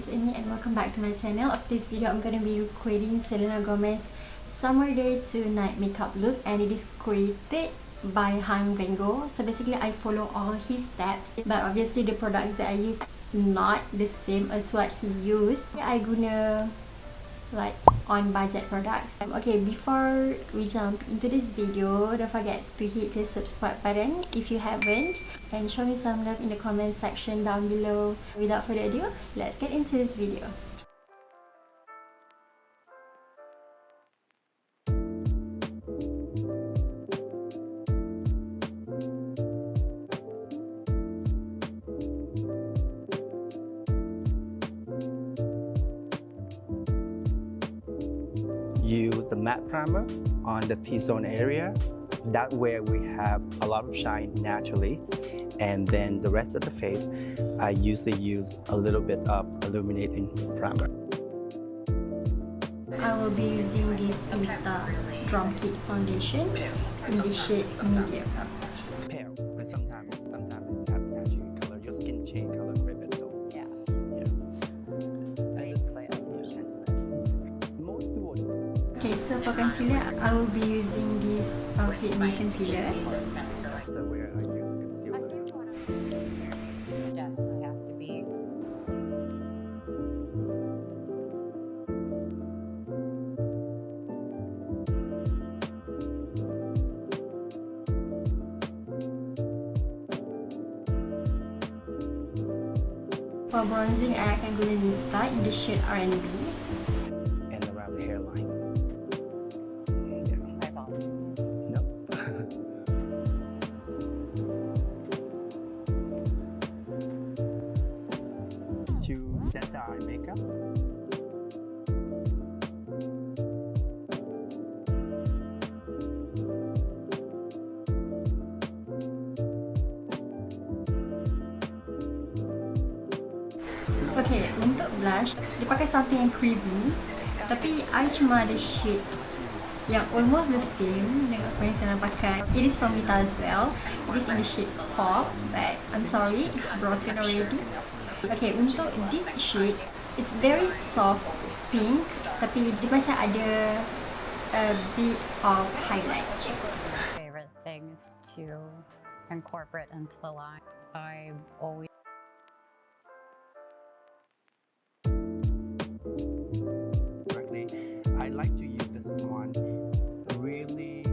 Amy and welcome back to my channel. Of this video, I'm gonna be recreating Selena Gomez's summer day to night makeup look, and it is created by Vanngo. So basically, I follow all his steps, but obviously the products that I use not the same as what he used. I gonna like on budget products. Okay, before we jump into this video, don't forget to hit the subscribe button if you haven't, and show me some love in the comment section down below. Without further ado, let's get into this video. Use the matte primer on the T-zone area. That way we have a lot of shine naturally. And then the rest of the face, I usually use a little bit of illuminating primer. I will be using this Drum Kit foundation in the shade medium. Pale, but sometimes it have matching color. Your skin change color quite a bit though. Yeah. Basically, that's what she said. most people. Okay, so for concealer, I will be using this Fit Me concealer. So where I use concealer. Definitely have to be. For bronzing, I akan guna Nita in the shade R&B. And around the hairline. Eyeball. Nope. To set the eye makeup. Okay, untuk blush, dia pakai something yang creamy, tapi I cuma ada shades yang almost the same dengan apa yang saya pakai. It is from Nita as well. It is in the shade Pop, but I'm sorry, it's broken already. Okay, untuk this shade, it's very soft pink, tapi dia macam ada a bit of highlight. Favorite things to incorporate into the line. I always I like to use this one really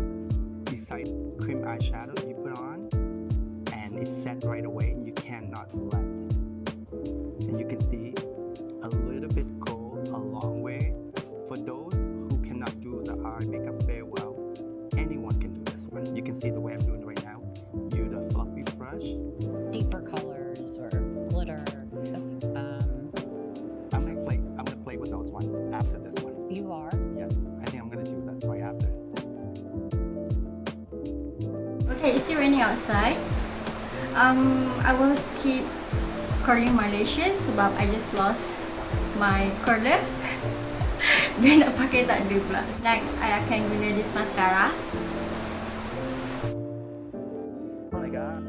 beside cream eyeshadow you put on, and it's set right away. You cannot blend, and you can see a little bit go a long way. For those who cannot do the eye makeup very well, anyone can do this one. You can see the way I'm doing it right now. Use a fluffy brush. deeper colors or glitter. I'm gonna play with those one after this one. You are. Yes, I think I'm gonna do that right after. Okay, it's raining outside. I will skip curling my lashes sebab I just lost my curler. Dia nak pakai tak ada pula. Next, I akan guna this mascara. Oh my god.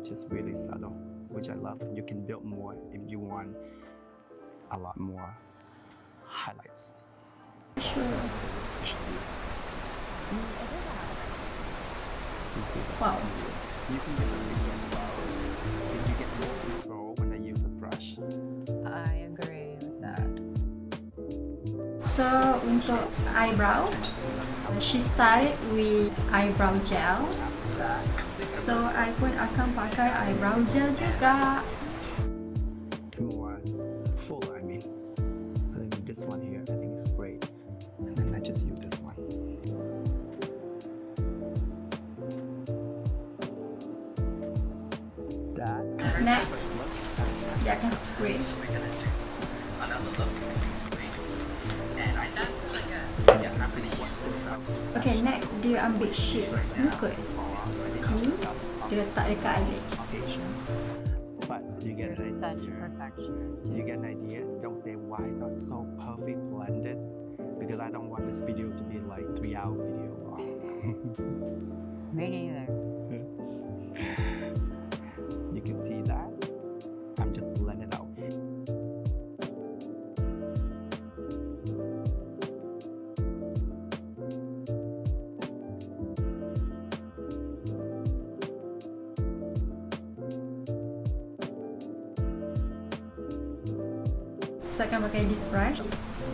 Just really subtle, which I love. You can build more if you want a lot more highlights. Sure. You see that? Wow. You can get a visual flow. If you get more control when I use a brush. I agree with that. So untuk eyebrow, she started with eyebrow gel. So I pun akan pakai eyebrow gel juga. More full, I mean. I think this one here, I think is great. And then I just use this one. That. Next, dia akan spray. Okay, next dia ambil shades ni kot. Ni dia letak dekat eyelid. But you get You're an such a idea. perfectionist. You get an idea. Don't say why not so perfect blended, because I don't want this video to be like 3-hour video long. Me neither. You can see that. I'm just blending out. So akan pakai this brush,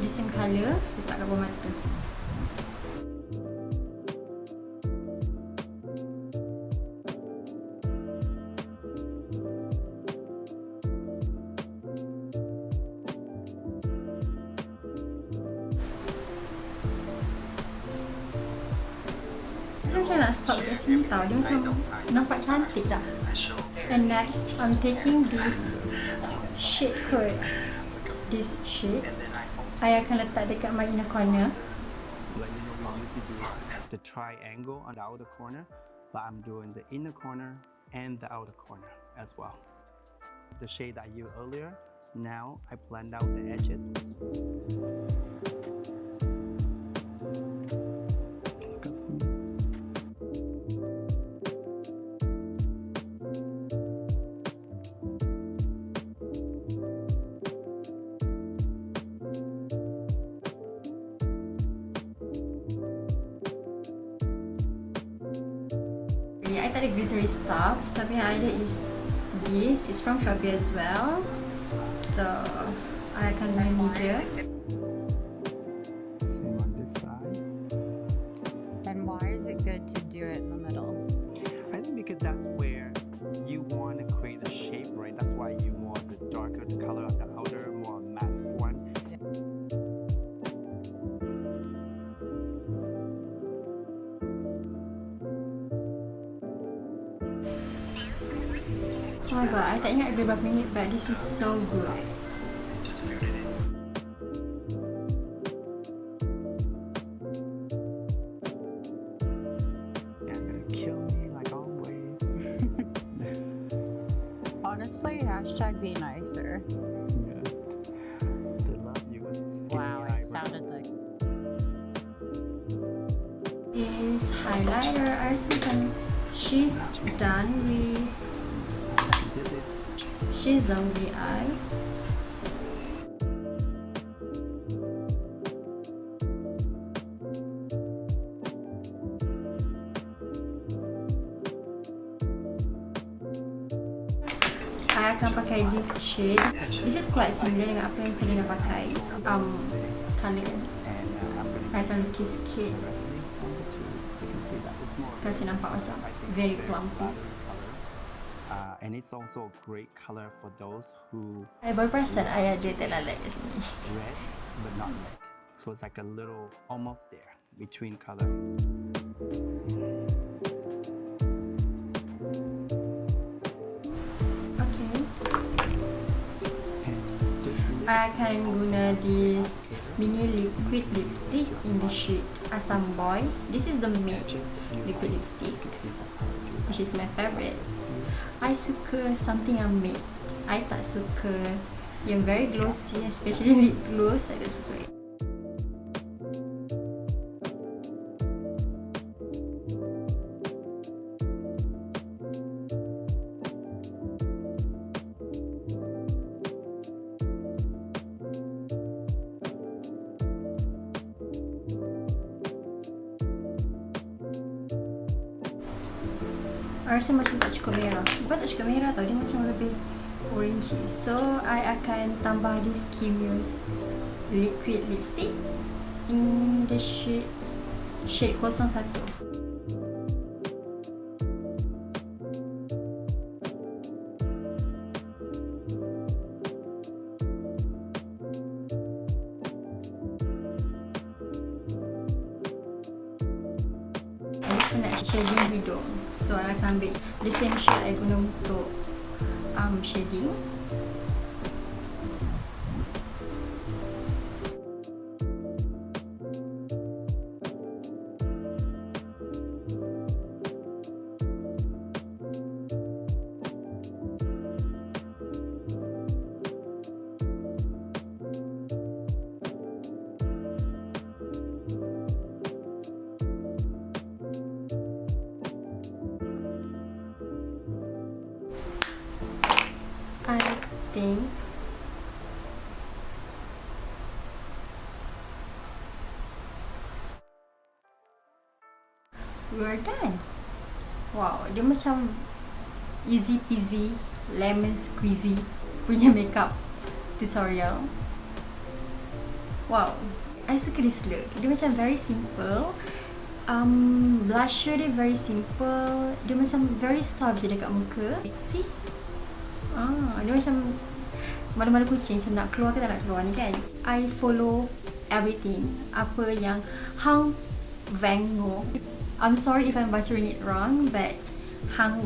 the same colour, letak kat bawah mata. Macam nak stop kat sini tau, dia macam nampak cantik tak? And next, I'm taking this shade coat. This shade, I akan letak dekat my inner corner. Like, you know, we used to do the triangle on the outer corner, but I'm doing the inner corner and the outer corner as well. The shade I used earlier, now I blend out the edges. I tak ada glittery stuff, tapi yang ada is this. It's from Shopee as well. So I akan guna ni je. Same on this side. And why is it good to do it in the middle? I think because that's where you want to create a shape, right? That's why you want the darker the color of the outer, more matte one. Oh my god, I tak ingat berapa minit, but this is so good. They're gonna kill me like always. Honestly, hashtag be nicer. Yeah. They love you with skinny Wow, it eyebrows. sounded like This highlighter, I rasa macam she's done with the eyes. I akan pakai this shade. This is quite similar dengan apa yang Selena pakai. Colour kan. I akan lukis sikit. Kasi nampak macam very plumpy. And it's also a great color for those who I baru perasan I ada terlalat kat sini. red but not red. So it's like a little almost there between color. Okay. And I akan guna this mini liquid lipstick in the shade Asam Boy. This is the matte liquid lipstick, which is my favorite. I suka something yang matte. I tak suka yang very glossy, especially lip gloss. I tak suka. I rasa macam tak cukup merah. Bukan tak cukup merah tau, dia macam lebih orangey. So I akan tambah this Kimuse liquid lipstick in the shade 01. Aku nak shading hidung, so I akan ambil the same shade I guna untuk shading. I think we're done. Wow, dia macam easy peasy lemon squeezy punya makeup tutorial. Wow, I suka this look. Dia macam very simple. Blusher dia very simple. Dia macam very soft je dekat muka. See? Dia macam malu-malu kucing, macam nak keluar ke tak nak keluar ni kan. I follow everything apa yang Vanngo. I'm sorry if I'm butchering it wrong, but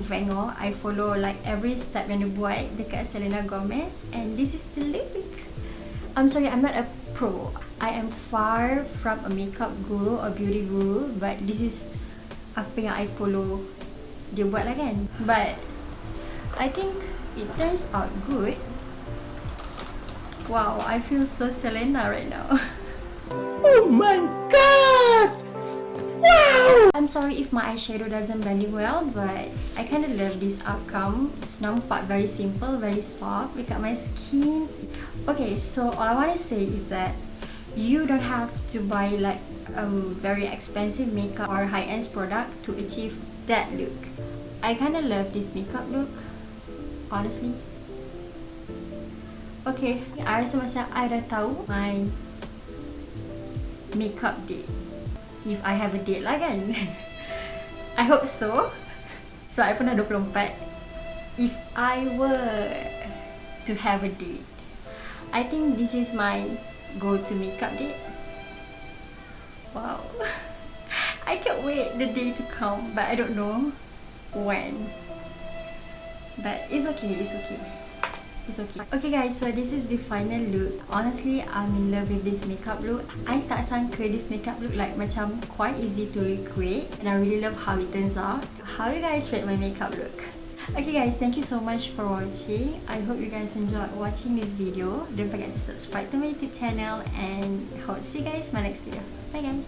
Vanngo, I follow like every step yang dia buat dekat Selena Gomez, and this is the look. I'm sorry, I'm not a pro. I am far from a makeup guru or beauty guru, but this is apa yang I follow dia buat lah kan. But I think it turns out good. Wow, I feel so Selena right now. Oh my god! Wow! I'm sorry if my eyeshadow doesn't blend well, but I kind of love this outcome. It's nampak very simple, very soft dekat my skin. Okay, so all I want to say is that you don't have to buy like very expensive makeup or high-end product to achieve that look. I kind of love this makeup look, honestly. Okay, I rasa macam I dah tahu my makeup date, if I have a date lah kan. I hope so. So I pun dah 24. If I were to have a date, I think this is my go-to makeup date. Wow. I can't wait the day to come, but I don't know when. But it's okay, it's okay. It's okay. Okay guys, so this is the final look. Honestly, I'm in love with this makeup look. I tak sangka this makeup look like macam quite easy to recreate, and I really love how it turns out. How you guys rate my makeup look? Okay guys, thank you so much for watching. I hope you guys enjoyed watching this video. Don't forget to subscribe to my YouTube channel, and hope to see you guys in my next video. Bye guys.